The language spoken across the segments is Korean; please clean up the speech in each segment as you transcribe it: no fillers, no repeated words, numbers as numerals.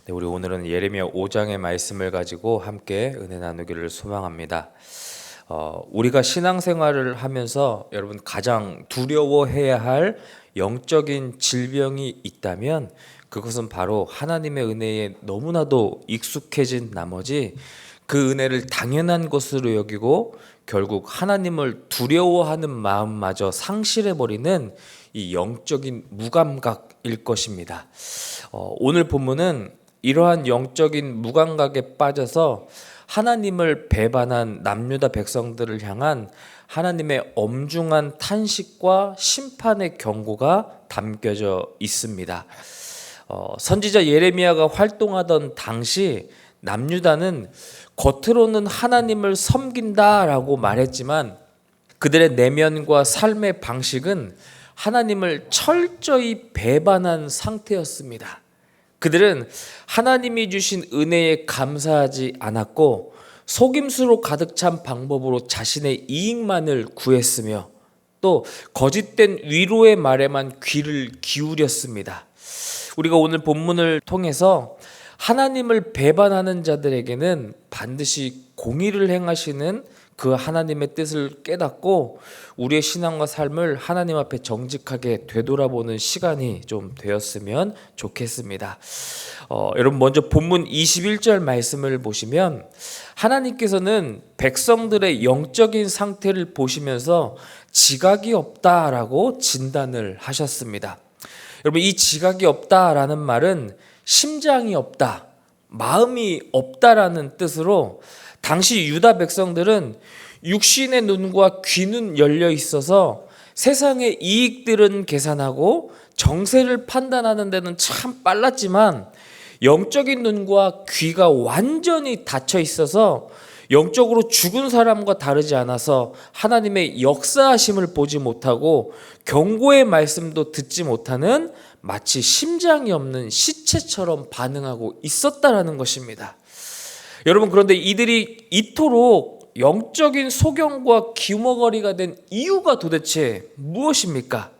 네, 우리 오늘은 예레미야 5장의 말씀을 가지고 함께 은혜 나누기를 소망합니다. 우리가 신앙생활을 하면서 여러분 가장 두려워해야 할 영적인 질병이 있다면 그것은 바로 하나님의 은혜에 너무나도 익숙해진 나머지 그 은혜를 당연한 것으로 여기고 결국 하나님을 두려워하는 마음마저 상실해버리는 이 영적인 무감각일 것입니다. 오늘 본문은 이러한 영적인 무감각에 빠져서 하나님을 배반한 남유다 백성들을 향한 하나님의 엄중한 탄식과 심판의 경고가 담겨져 있습니다. 선지자 예레미야가 활동하던 당시 남유다는 겉으로는 하나님을 섬긴다라고 말했지만 그들의 내면과 삶의 방식은 하나님을 철저히 배반한 상태였습니다. 그들은 하나님이 주신 은혜에 감사하지 않았고 속임수로 가득 찬 방법으로 자신의 이익만을 구했으며 또 거짓된 위로의 말에만 귀를 기울였습니다. 우리가 오늘 본문을 통해서 하나님을 배반하는 자들에게는 반드시 공의를 행하시는 그 하나님의 뜻을 깨닫고 우리의 신앙과 삶을 하나님 앞에 정직하게 되돌아보는 시간이 좀 되었으면 좋겠습니다. 여러분 먼저 본문 21절 말씀을 보시면 하나님께서는 백성들의 영적인 상태를 보시면서 지각이 없다라고 진단을 하셨습니다. 여러분 이 지각이 없다라는 말은 심장이 없다, 마음이 없다라는 뜻으로 당시 유다 백성들은 육신의 눈과 귀는 열려 있어서 세상의 이익들은 계산하고 정세를 판단하는 데는 참 빨랐지만 영적인 눈과 귀가 완전히 닫혀 있어서 영적으로 죽은 사람과 다르지 않아서 하나님의 역사하심을 보지 못하고 경고의 말씀도 듣지 못하는 마치 심장이 없는 시체처럼 반응하고 있었다라는 것입니다. 여러분 그런데 이들이 이토록 영적인 소경과 귀머거리가 된 이유가 도대체 무엇입니까?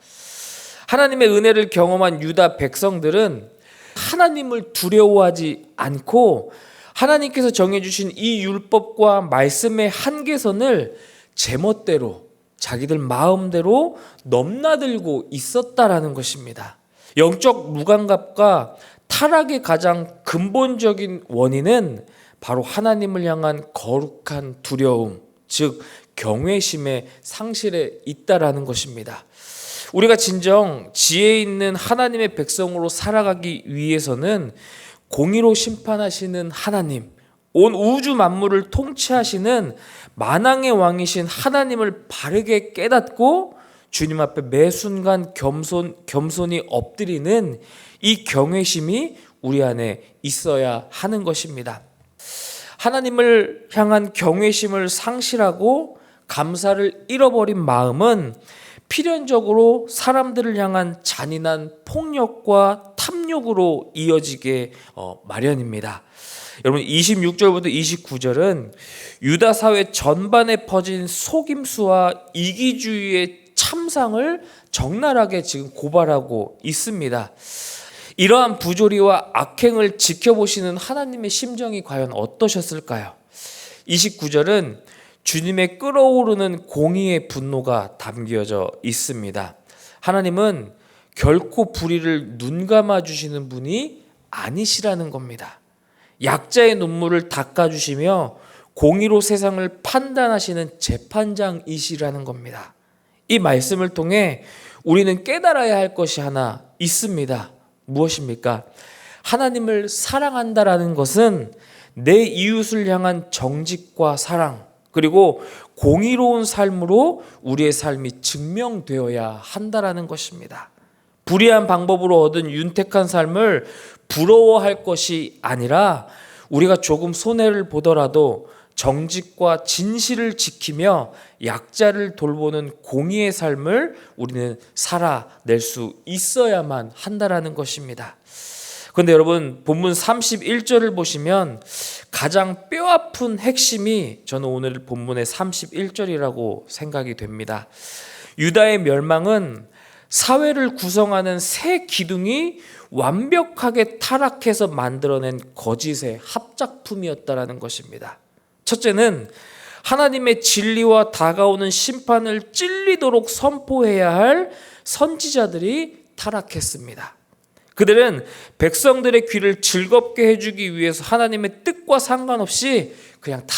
하나님의 은혜를 경험한 유다 백성들은 하나님을 두려워하지 않고 하나님께서 정해주신 이 율법과 말씀의 한계선을 제멋대로 자기들 마음대로 넘나들고 있었다라는 것입니다. 영적 무감각과 타락의 가장 근본적인 원인은 바로 하나님을 향한 거룩한 두려움, 즉 경외심의 상실에 있다라는 것입니다. 우리가 진정 지혜 있는 하나님의 백성으로 살아가기 위해서는 공의로 심판하시는 하나님, 온 우주 만물을 통치하시는 만왕의 왕이신 하나님을 바르게 깨닫고 주님 앞에 매 순간 겸손히 엎드리는 이 경외심이 우리 안에 있어야 하는 것입니다. 하나님을 향한 경외심을 상실하고 감사를 잃어버린 마음은 필연적으로 사람들을 향한 잔인한 폭력과 탐욕으로 이어지게 마련입니다. 여러분 26절부터 29절은 유다 사회 전반에 퍼진 속임수와 이기주의의 참상을 적나라하게 지금 고발하고 있습니다. 이러한 부조리와 악행을 지켜보시는 하나님의 심정이 과연 어떠셨을까요? 29절은 주님의 끓어오르는 공의의 분노가 담겨져 있습니다. 하나님은 결코 불의를 눈감아 주시는 분이 아니시라는 겁니다. 약자의 눈물을 닦아주시며 공의로 세상을 판단하시는 재판장이시라는 겁니다. 이 말씀을 통해 우리는 깨달아야 할 것이 하나 있습니다. 무엇입니까? 하나님을 사랑한다라는 것은 내 이웃을 향한 정직과 사랑 그리고 공의로운 삶으로 우리의 삶이 증명되어야 한다라는 것입니다. 불의한 방법으로 얻은 윤택한 삶을 부러워할 것이 아니라 우리가 조금 손해를 보더라도 정직과 진실을 지키며 약자를 돌보는 공의의 삶을 우리는 살아낼 수 있어야만 한다라는 것입니다. 그런데 여러분 본문 31절을 보시면 가장 뼈아픈 핵심이 저는 오늘 본문의 31절이라고 생각이 됩니다. 유다의 멸망은 사회를 구성하는 새 기둥이 완벽하게 타락해서 만들어낸 거짓의 합작품이었다라는 것입니다. 첫째는 하나님의 진리와 다가오는 심판을 찔리도록 선포해야 할 선지자들이 타락했습니다. 그들은 백성들의 귀를 즐겁게 해주기 위해서 하나님의 뜻과 상관없이 그냥 다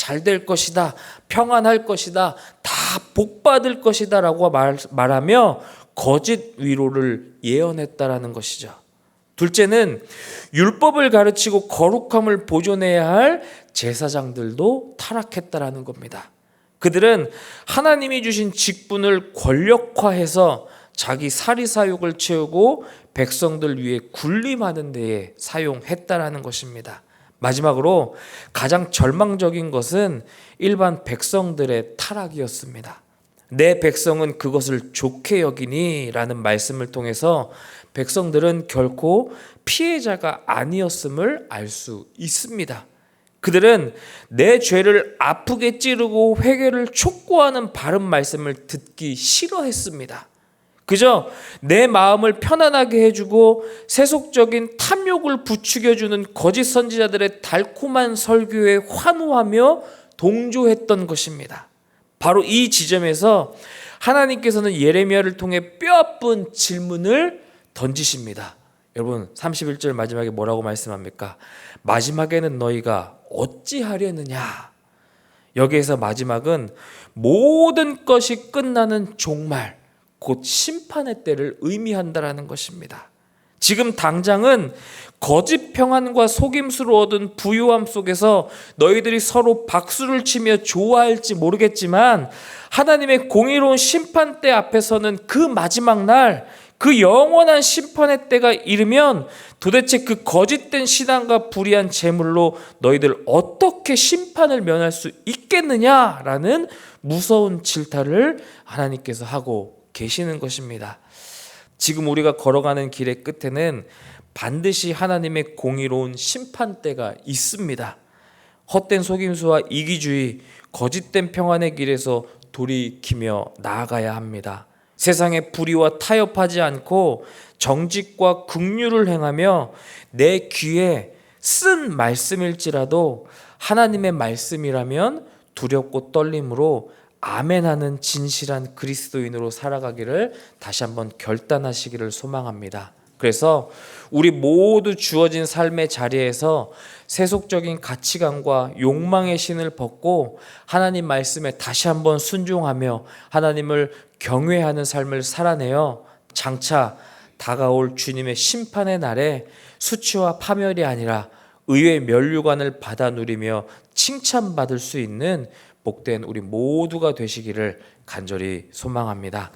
잘 될 것이다, 평안할 것이다, 다 복받을 것이다 라고 말하며 거짓 위로를 예언했다라는 것이죠. 둘째는 율법을 가르치고 거룩함을 보존해야 할 제사장들도 타락했다라는 겁니다. 그들은 하나님이 주신 직분을 권력화해서 자기 사리사욕을 채우고 백성들 위해 군림하는 데에 사용했다라는 것입니다. 마지막으로 가장 절망적인 것은 일반 백성들의 타락이었습니다. 내 백성은 그것을 좋게 여기니 라는 말씀을 통해서 백성들은 결코 피해자가 아니었음을 알 수 있습니다. 그들은 내 죄를 아프게 찌르고 회개를 촉구하는 바른 말씀을 듣기 싫어했습니다. 그저 내 마음을 편안하게 해주고 세속적인 탐욕을 부추겨주는 거짓 선지자들의 달콤한 설교에 환호하며 동조했던 것입니다. 바로 이 지점에서 하나님께서는 예레미야를 통해 뼈아픈 질문을 던지십니다. 여러분 31절 마지막에 뭐라고 말씀합니까? 마지막에는 너희가 어찌하려느냐. 여기에서 마지막은 모든 것이 끝나는 종말, 곧 심판의 때를 의미한다라는 것입니다. 지금 당장은 거짓 평안과 속임수로 얻은 부유함 속에서 너희들이 서로 박수를 치며 좋아할지 모르겠지만 하나님의 공의로운 심판대 앞에서는 그 마지막 날, 그 영원한 심판의 때가 이르면 도대체 그 거짓된 신앙과 불의한 재물로 너희들 어떻게 심판을 면할 수 있겠느냐라는 무서운 질타를 하나님께서 하고 계시는 것입니다. 지금 우리가 걸어가는 길의 끝에는 반드시 하나님의 공의로운 심판대가 있습니다. 헛된 속임수와 이기주의, 거짓된 평안의 길에서 돌이키며 나아가야 합니다. 세상의 불의와 타협하지 않고 정직과 긍휼을 행하며 내 귀에 쓴 말씀일지라도 하나님의 말씀이라면 두렵고 떨림으로 아멘하는 진실한 그리스도인으로 살아가기를 다시 한번 결단하시기를 소망합니다. 그래서 우리 모두 주어진 삶의 자리에서 세속적인 가치관과 욕망의 신을 벗고 하나님 말씀에 다시 한번 순종하며 하나님을 경외하는 삶을 살아내어 장차 다가올 주님의 심판의 날에 수치와 파멸이 아니라 의의 면류관을 받아 누리며 칭찬받을 수 있는 복된 우리 모두가 되시기를 간절히 소망합니다.